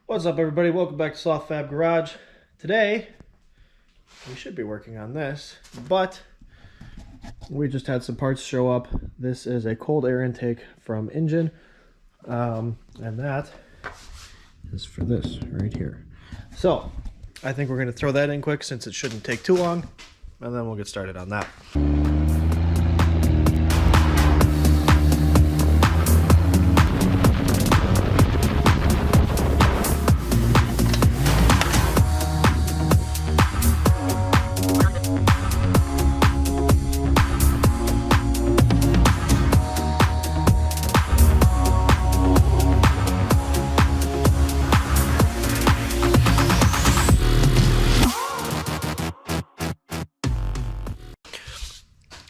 What's up, everybody? Welcome back to Soft Fab Garage. Today we should be working on this, but we just had some parts show up. This is a cold air intake from Injen, and that is for this right here. So I think we're going to throw that in quick since it shouldn't take too long, and then we'll get started on that.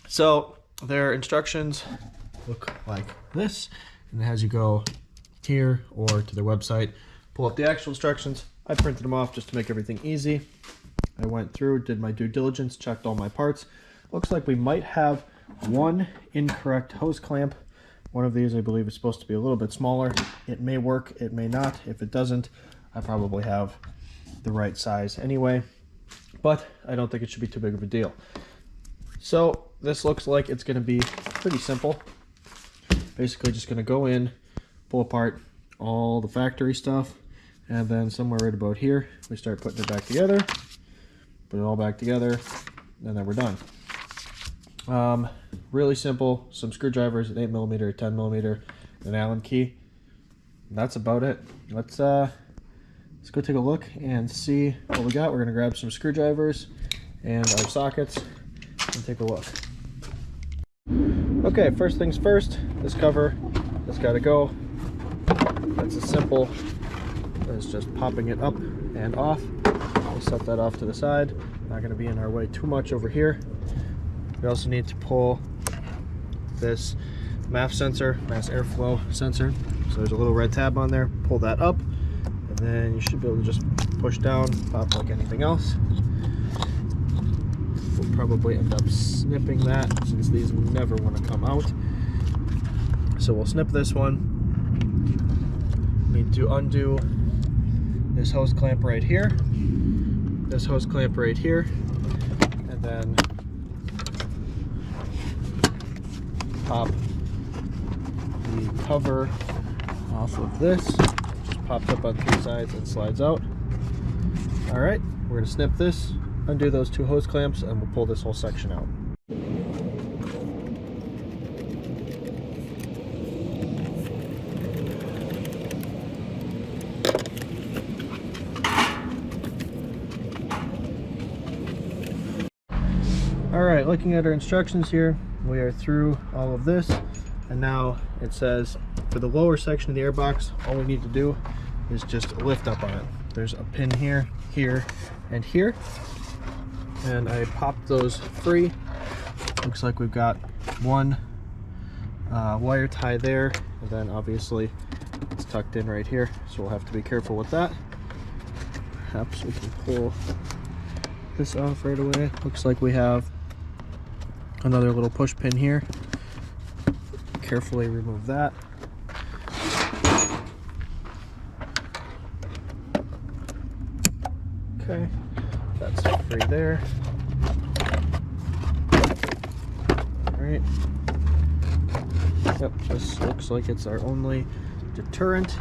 So their instructions look like this, and as you go here or to their website, pull up the actual instructions. I printed them off just to make everything easy. I went through, did my due diligence, checked all my parts. Looks like we might have one incorrect hose clamp. One of these I believe is supposed to be a little bit smaller. It may work, it may not. If it doesn't, I probably have the right size anyway, but I don't think it should be too big of a deal. So this looks like it's going to be pretty simple. Basically just going to go in, pull apart all the factory stuff, and then somewhere right about here we start putting it back together, put it all back together, and then we're done. Really simple. Some screwdrivers, an 8mm, 10mm, an Allen key. And that's about it. Let's go take a look and see what we got. We're going to grab some screwdrivers and our sockets and take a look. Okay, first things first, this cover has got to go. That's as simple as just popping it up and off. We'll set that off to the side. Not going to be in our way too much over here. We also need to pull this MAF sensor, mass airflow sensor. So there's a little red tab on there. Pull that up, and then you should be able to just push down, pop like anything else. We'll probably end up snipping that since these never want to come out. So we'll snip this one. Need to undo this hose clamp right here, this hose clamp right here, and then pop the cover off of this. Just pops up on three sides and slides out. All right, we're gonna snip this, undo those two hose clamps, and we'll pull this whole section out. All right, looking at our instructions here, we are through all of this, and now it says for the lower section of the airbox, all we need to do is just lift up on it. There's a pin here, here, and here. And I popped those free. Looks like we've got one wire tie there, and then obviously it's tucked in right here, so we'll have to be careful with that. Perhaps we can pull this off right away. Looks like we have another little push pin here. Carefully remove that. Okay, that's free there. Alright. Yep, this looks like it's our only deterrent.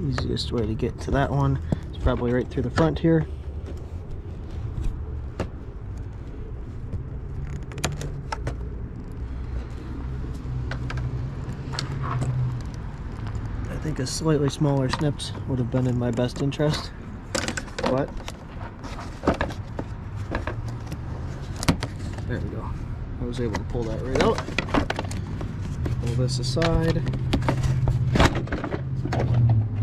Easiest way to get to that one is probably right through the front here. I think a slightly smaller snips would have been in my best interest, but there we go. I was able to pull that right out. Pull this aside,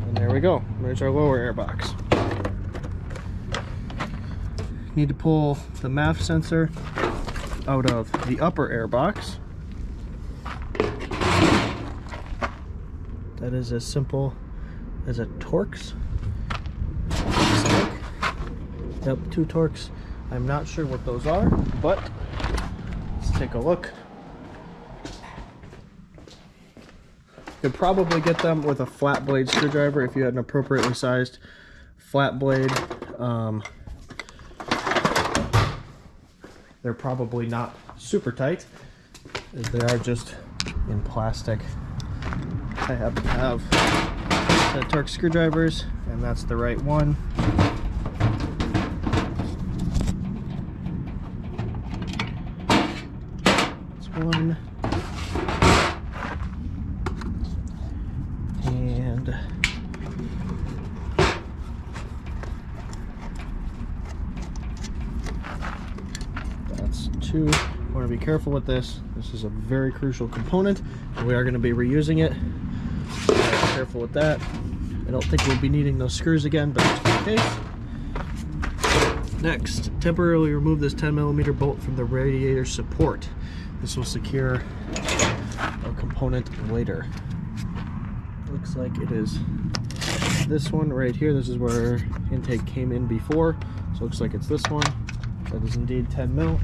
and there we go. There's our lower air box. Need to pull the MAF sensor out of the upper air box. That is as simple as a Torx. Yep, 2 Torx. I'm not sure what those are, but let's take a look. could probably get them with a flat blade screwdriver if you had an appropriately sized flat blade. They're probably not super tight, as they are just in plastic. I happen to have set Torx screwdrivers, and that's the right one. That's one. And that's two. I want to be careful with this. This is a very crucial component, and we are going to be reusing it. So be careful with that. I don't think we'll be needing those screws again, but just in case. Next, temporarily remove this 10mm bolt from the radiator support. This will secure our component later. Looks like it is this one right here. This is where intake came in before, so it looks like it's this one. That is indeed 10 mil.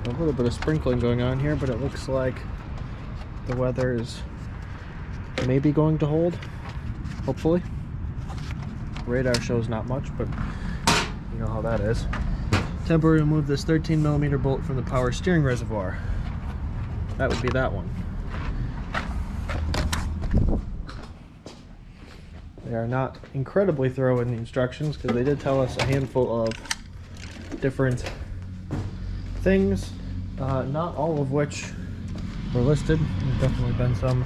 A little bit of sprinkling going on here, but it looks like the weather is maybe going to hold, hopefully. Radar shows not much, but you know how that is. Temporarily remove this 13mm bolt from the power steering reservoir. That would be that one. They are not incredibly thorough in the instructions, because they did tell us a handful of different things, not all of which were listed. There's definitely been some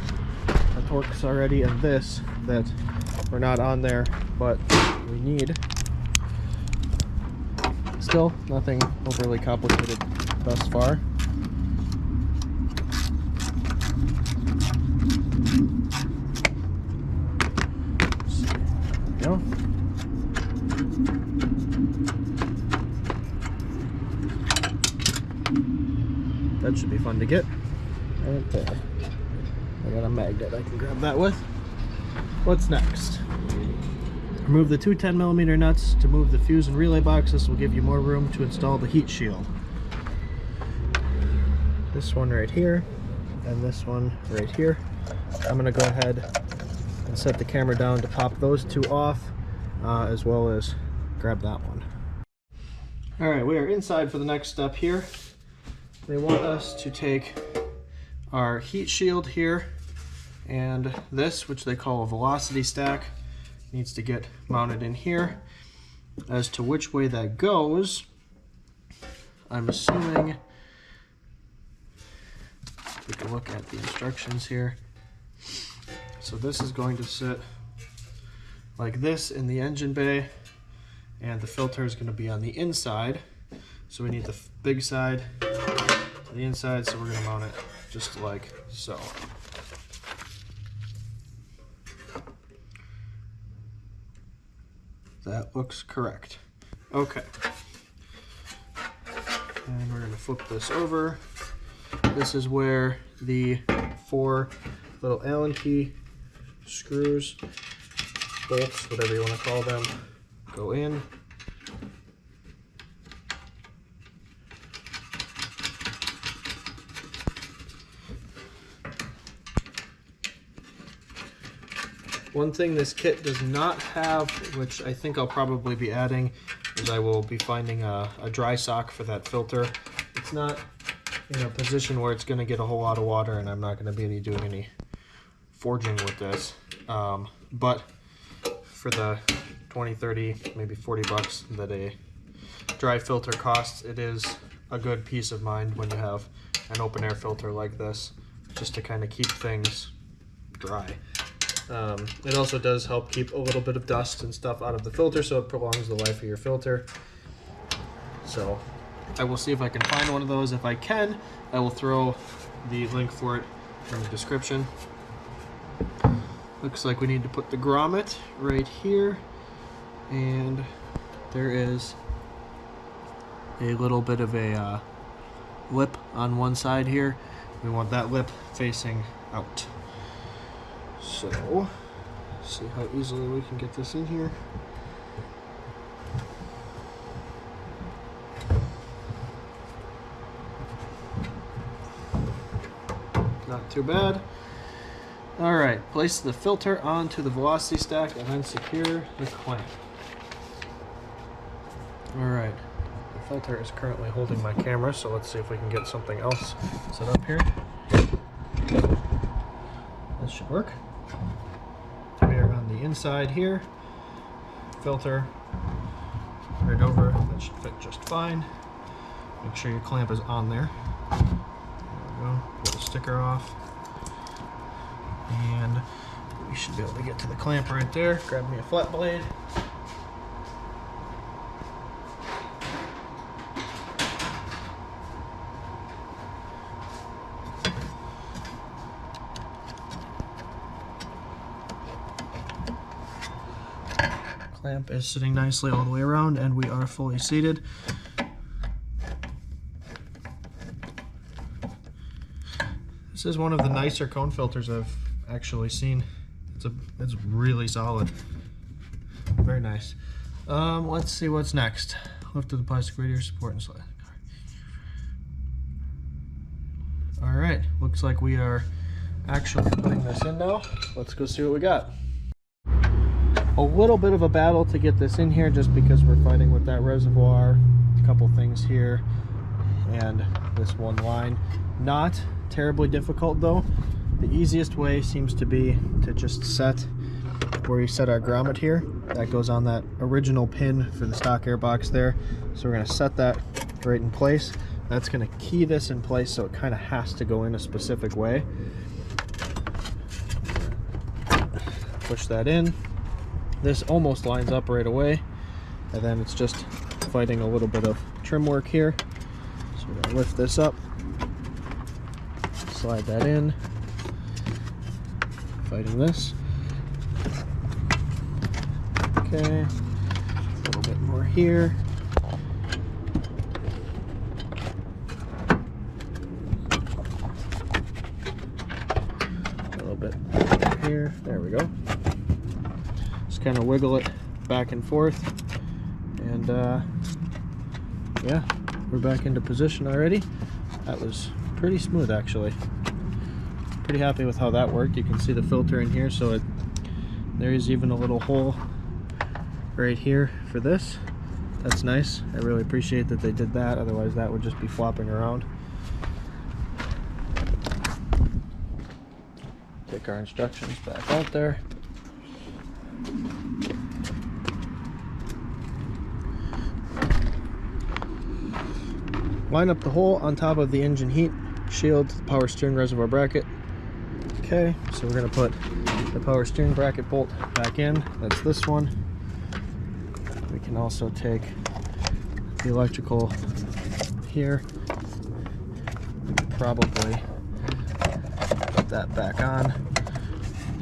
Torx already and this that were not on there, but we need. Still, nothing overly complicated thus far. There we go. That should be fun to get. Right there. I got a magnet I can grab that with. What's next? Remove the two 10mm nuts to move the fuse and relay box. This will give you more room to install the heat shield. This one right here, and this one right here. I'm going to go ahead and set the camera down to pop those two off, as well as grab that one. Alright, we are inside for the next step here. They want us to take our heat shield here, and this, which they call a velocity stack, needs to get mounted in here. As to which way that goes, I'm assuming, take a look at the instructions here. So this is going to sit like this in the engine bay, and the filter is going to be on the inside. So we need the big side to the inside, so we're going to mount it just like so. That looks correct. Okay. And we're going to flip this over. This is where the 4 little Allen key screws, bolts, whatever you want to call them, go in. One thing this kit does not have, which I think I'll probably be adding, is I will be finding a dry sock for that filter. It's not in a position where it's going to get a whole lot of water, and I'm not going to be doing any forging with this. But for the 20, 30, maybe 40 bucks that a dry filter costs, it is a good peace of mind when you have an open air filter like this, just to kind of keep things dry. It also does help keep a little bit of dust and stuff out of the filter, so it prolongs the life of your filter. So I will see if I can find one of those. If I can, I will throw the link for it in the description. Looks like we need to put the grommet right here, and there is a little bit of a lip on one side here. We want that lip facing out. So, see how easily we can get this in here. Not too bad. All right, place the filter onto the velocity stack and then secure the clamp. All right, the filter is currently holding my camera, so let's see if we can get something else set up here. This should work. We are on the inside here. Filter right over, that should fit just fine. Make sure your clamp is on there. There we go, pull the sticker off. And we should be able to get to the clamp right there. Grab me a flat blade. Clamp is sitting nicely all the way around, and we are fully seated. This is one of the nicer cone filters I've actually seen. It's really solid. Very nice. Let's see what's next. Lift of the plastic radiator support and slide. All right, looks like we are actually putting this in now. Let's go see what we got. A little bit of a battle to get this in here just because we're fighting with that reservoir, a couple things here, and this one line. Not terribly difficult though. The easiest way seems to be to just set where we set our grommet here. That goes on that original pin for the stock air box there. So we're going to set that right in place. That's going to key this in place, so it kind of has to go in a specific way. Push that in. This almost lines up right away, and then it's just fighting a little bit of trim work here. So we're going to lift this up, slide that in, fighting this. Okay, a little bit more here. A little bit here, there we go. Kind of wiggle it back and forth, and yeah, we're back into position already. That was pretty smooth actually. Pretty happy with how that worked. You can see the filter in here, so there is even a little hole right here for this. That's nice. I really appreciate that they did that, otherwise that would just be flopping around. Take our instructions back out there. Line up the hole on top of the engine heat shield, the power steering reservoir bracket. Okay, so we're going to put the power steering bracket bolt back in. That's this one. We can also take the electrical here. We could probably put that back on.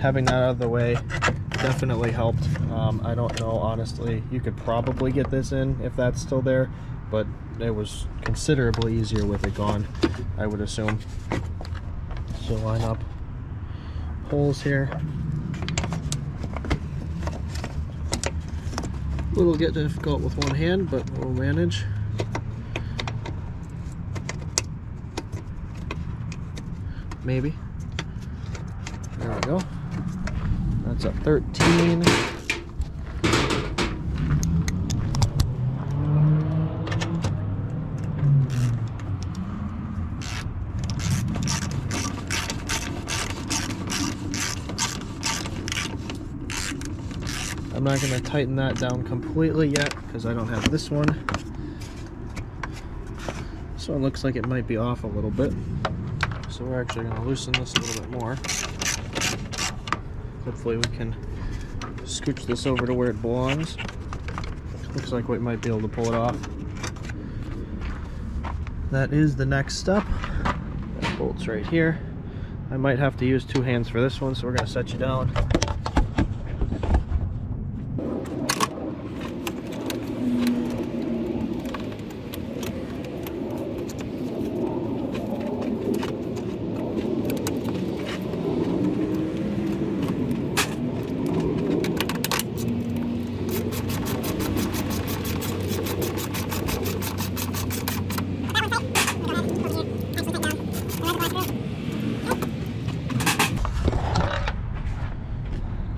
Having that out of the way definitely helped. I don't know, honestly. You could probably get this in if that's still there, but it was considerably easier with it gone, I would assume. So line up holes here. A little get difficult with one hand, but we'll manage. Maybe. There we go. That's a 13. I'm not going to tighten that down completely yet because I don't have this one. This one looks like it might be off a little bit. So we're actually going to loosen this a little bit more. Hopefully we can scooch this over to where it belongs. Looks like we might be able to pull it off. That is the next step. That bolt's right here. I might have to use two hands for this one, so we're going to set you down.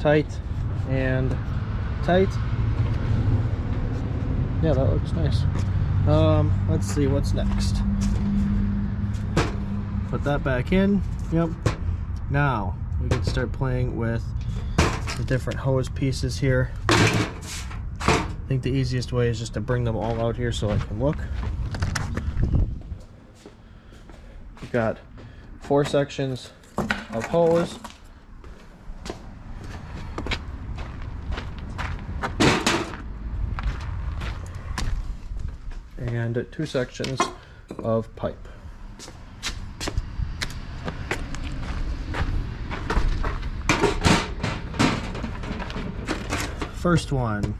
tight and tight. Yeah, that looks nice. Let's see what's next. Put that back in. Yep. Now we can start playing with the different hose pieces here. I think the easiest way is just to bring them all out here so I can look. We've got 4 sections of hose. And 2 sections of pipe. First one,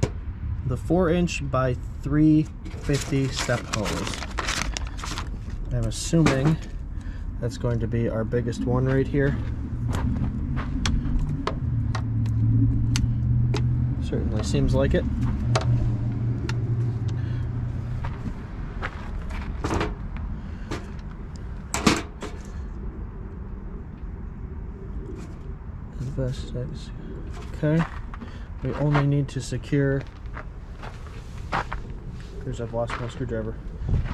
the 4" by 350 step hose. I'm assuming that's going to be our biggest one right here. Certainly seems like it. Okay. We only need to secure, because I've lost my screwdriver.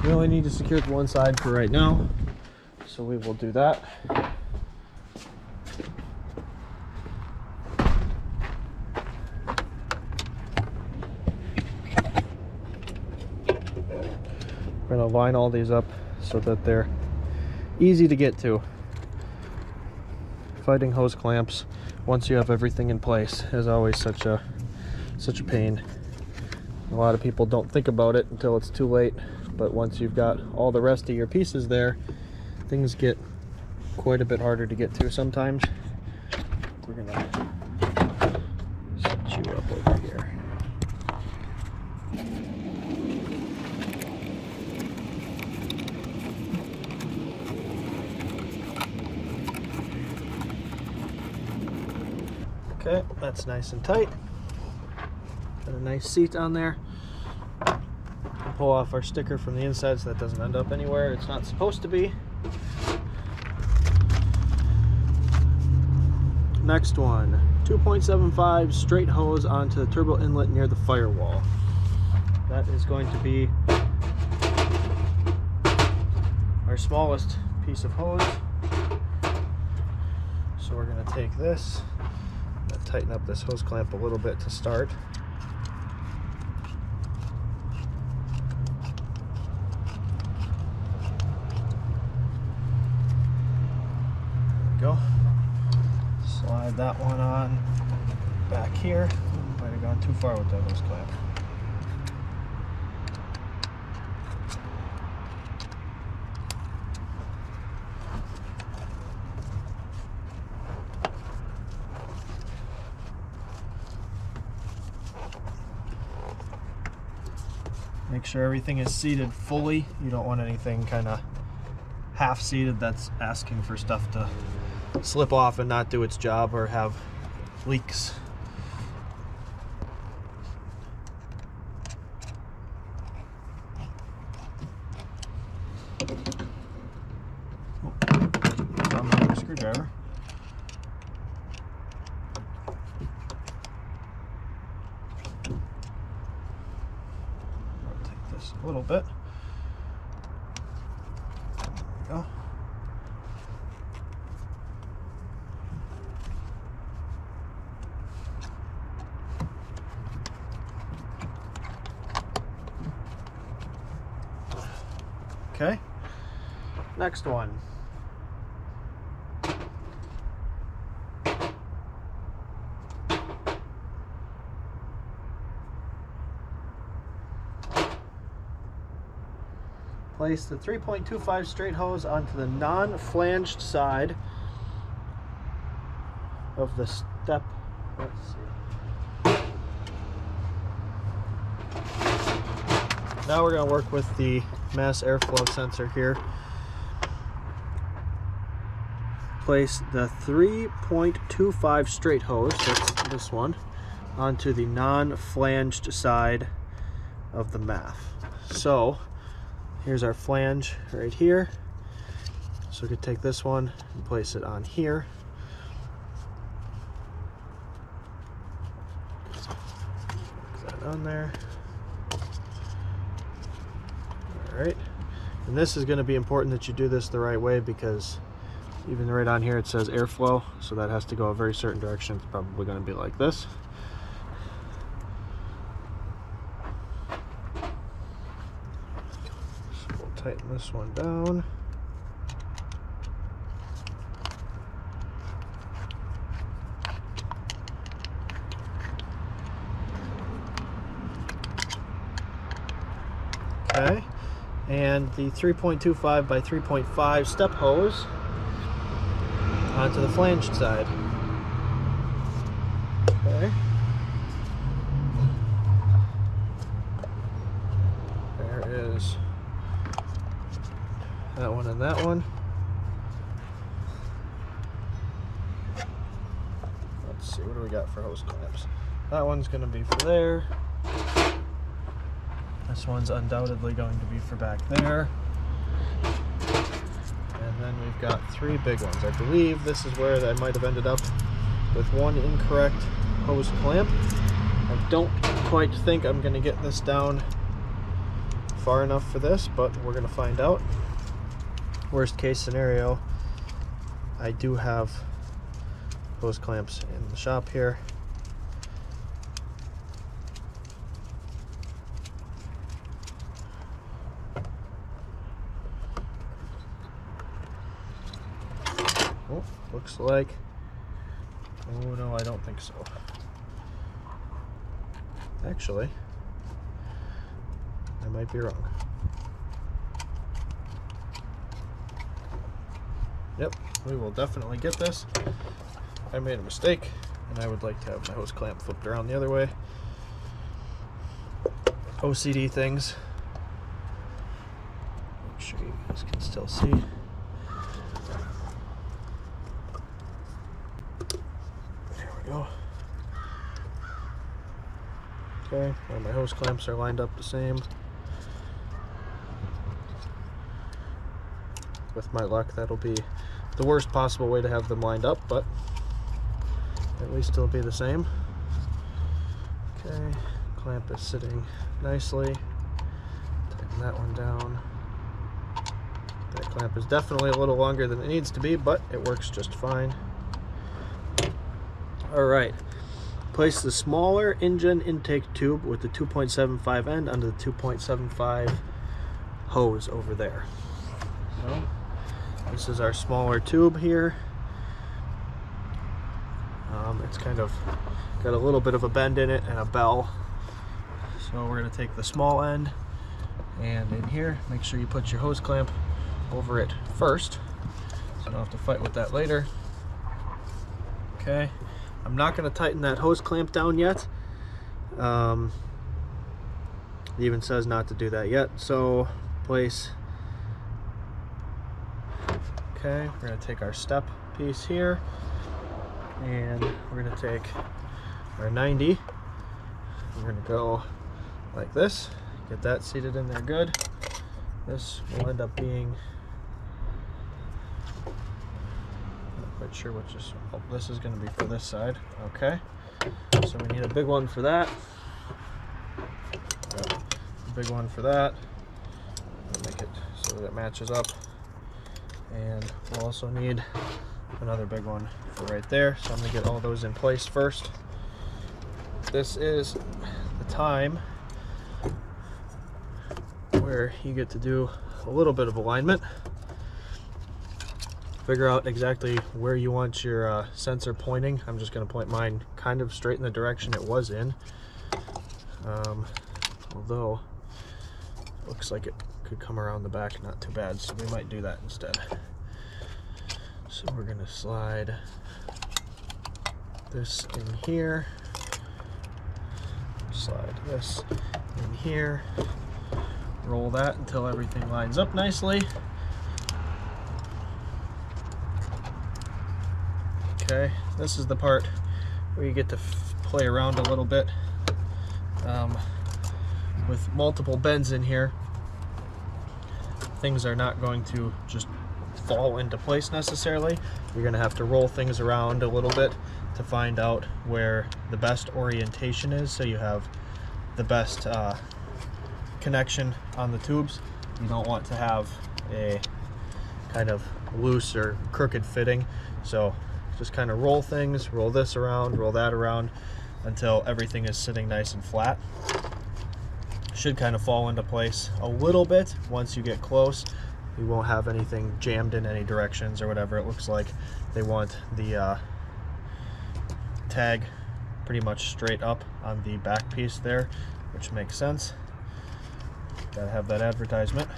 We only need to secure one side for right now, so we will do that. We're going to line all these up so that they're easy to get to. Fighting hose clamps once you have everything in place is always such a pain. A lot of people don't think about it until it's too late, but once you've got all the rest of your pieces there, things get quite a bit harder to get to sometimes. We're gonna set you up over here. Okay, that's nice and tight. Got a nice seat on there. Pull off our sticker from the inside so that doesn't end up anywhere it's not supposed to be. Next one, 2.75 straight hose onto the turbo inlet near the firewall. That is going to be our smallest piece of hose. So we're going to take this, tighten up this hose clamp a little bit to start. Go. Slide that one on back here. Might have gone too far with that hose clamp. Make sure everything is seated fully. You don't want anything kind of half seated that's asking for stuff to slip off and not do its job or have leaks. Found my screwdriver. I'll take this a little bit. There we go. Okay, next one. Place the 3.25 straight hose onto the non-flanged side of the step. Let's see. Now we're going to work with the mass airflow sensor here. Place the 3.25 straight hose, that's this one, onto the non-flanged side of the MAF. So here's our flange right here. So we could take this one and place it on here. on there. All right, and this is going to be important that you do this the right way, because even right on here it says airflow, so that has to go a very certain direction. It's probably going to be like this. So we'll tighten this one down. Okay, and the 3.25 by 3.5 step hose onto the flanged side. Okay. There is that one and that one. Let's see, what do we got for hose clamps? That one's going to be for there. This one's undoubtedly going to be for back there. And then we've got 3 big ones. I believe this is where I might have ended up with one incorrect hose clamp. I don't quite think I'm going to get this down far enough for this, but we're going to find out. Worst case scenario, I do have hose clamps in the shop here. Oh, looks like, oh no, I don't think so. Actually, I might be wrong. Yep, we will definitely get this. I made a mistake, and I would like to have my hose clamp flipped around the other way. OCD things. Make sure you guys can still see. Go. Okay, well, my hose clamps are lined up the same. With my luck, that'll be the worst possible way to have them lined up, but at least it'll be the same. Okay, clamp is sitting nicely. Tighten that one down. That clamp is definitely a little longer than it needs to be, but it works just fine. Alright, place the smaller Injen intake tube with the 2.75 end under the 2.75 hose over there. So, this is our smaller tube here. It's kind of got a little bit of a bend in it and a bell. So we're going to take the small end, and in here, make sure you put your hose clamp over it first, so you don't have to fight with that later. Okay. I'm not going to tighten that hose clamp down yet. It even says not to do that yet. So place. Okay, we're going to take our step piece here, and we're going to take our 90. We're going to go like this. Get that seated in there good. This will end up being, quite sure which is, oh, this is going to be for this side. Okay, so we need a big one for that. Got a big one for that. Make it so that it matches up, and we'll also need another big one for right there. So I'm going to get all those in place first. This is the time where you get to do a little bit of alignment. Figure out exactly where you want your sensor pointing. I'm just going to point mine kind of straight in the direction it was in. Although it looks like it could come around the back, not too bad, so we might do that instead. So we're going to slide this in here, slide this in here, roll that until everything lines up nicely. Okay, this is the part where you get to play around a little bit with multiple bends in here. Things are not going to just fall into place necessarily. You're going to have to roll things around a little bit to find out where the best orientation is, so you have the best connection on the tubes. You don't want to have a kind of loose or crooked fitting. So just kind of roll things, roll this around, roll that around until everything is sitting nice and flat. Should kind of fall into place a little bit once you get close. You won't have anything jammed in any directions or whatever. It looks like they want the tag pretty much straight up on the back piece there, which makes sense. Gotta have that advertisement.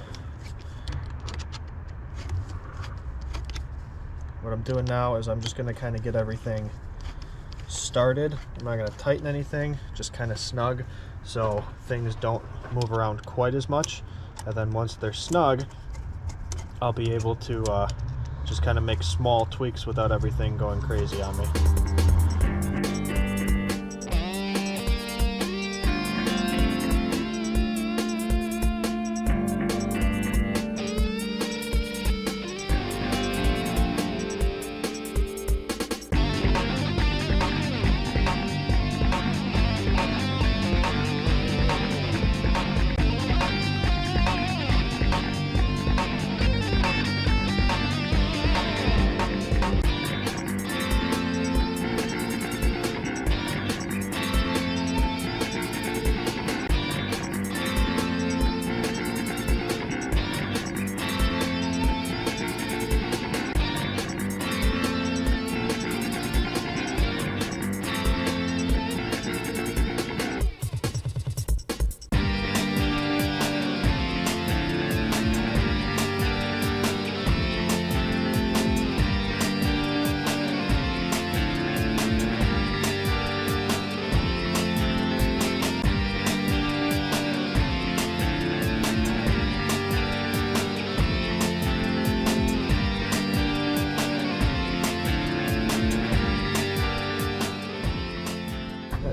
What I'm doing now is I'm just gonna kind of get everything started. I'm not gonna tighten anything, just kind of snug so things don't move around quite as much. And then once they're snug, I'll be able to just kind of make small tweaks without everything going crazy on me.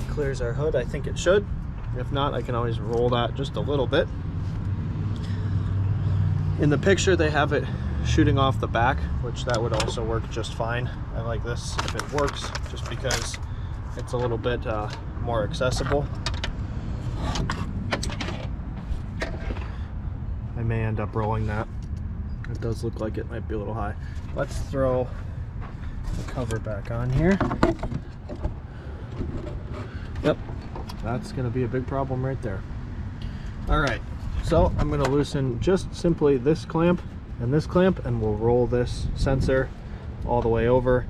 Clears our hood. I think it should. If not, I can always roll that just a little bit. In the picture they have it shooting off the back, which that would also work just fine. I like this if it works, just because it's a little bit more accessible. I may end up rolling that. It does look like it might be a little high. Let's throw the cover back on here. Yep, that's going to be a big problem right there. All right, so I'm going to loosen just simply this clamp, and we'll roll this sensor all the way over,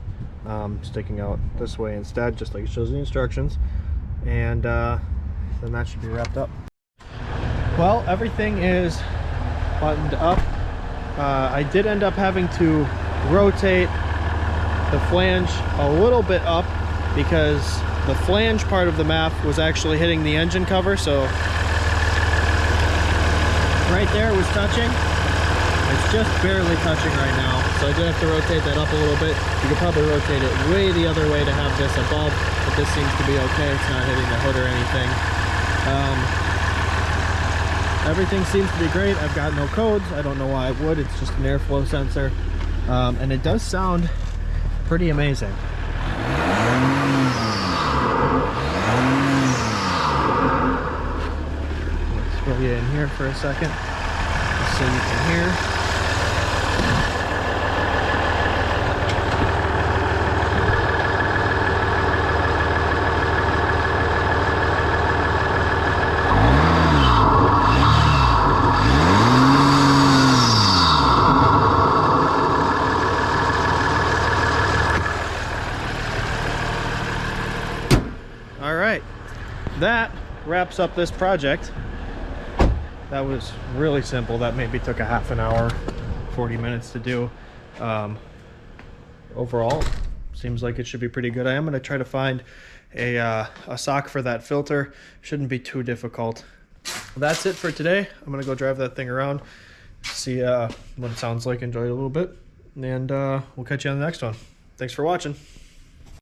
sticking out this way instead, just like it shows in the instructions, and then that should be wrapped up. Well, everything is buttoned up. I did end up having to rotate the flange a little bit up because the flange part of the map was actually hitting the engine cover, so right there was touching. It's just barely touching right now, so I did have to rotate that up a little bit. You could probably rotate it way the other way to have this above, but this seems to be okay. It's not hitting the hood or anything. Everything seems to be great. I've got no codes. I don't know why it would. It's just an airflow sensor, and it does sound pretty amazing. Throw you in here for a second, just so you can hear. All right, that wraps up this project. That was really simple. That maybe took a half an hour, 40 minutes to do. Overall, seems like it should be pretty good. I am going to try to find a sock for that filter. Shouldn't be too difficult. That's it for today. I'm going to go drive that thing around, see what it sounds like, enjoy it a little bit, and we'll catch you on the next one. Thanks for watching.